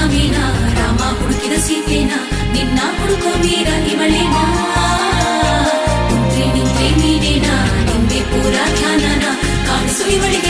ರಾಮೇನ ರಾಮ ಹುಡುಕಿದ ಸೀತೆನ ನಿನ್ನ ಹುಡುಕೋ ವೀರ ಇವಳೇನಾ ನಿಂತ್ರೆ ನೀನೇನಾ ನಿಂದೆ ಪೂರ ಧ್ಯಾನನ ಕಾಣಿಸು ಇವಳಿಗೆ